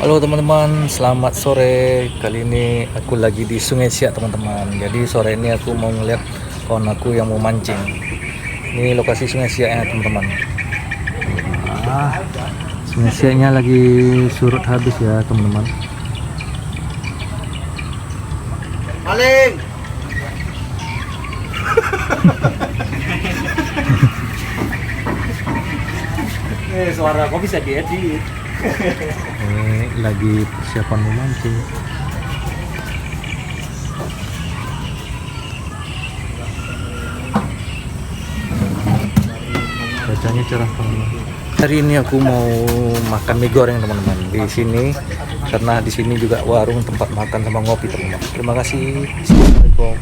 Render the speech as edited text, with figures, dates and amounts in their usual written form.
Halo teman-teman, selamat sore. Kali ini aku lagi di Sungai Siak teman-teman. Jadi sore ini aku mau ngeliat kawan aku yang mau mancing. Ini lokasi Sungai Siaknya teman-teman. Sungai Siaknya lagi surut habis ya teman-teman. Maling. Suara kok bisa diedit. Ini lagi persiapan mau mancing. Bacanya cerah teman-teman. Hari ini aku mau makan mie goreng teman-teman di sini, karena di sini juga warung tempat makan sama ngopi teman-teman. Terima kasih. Assalamualaikum.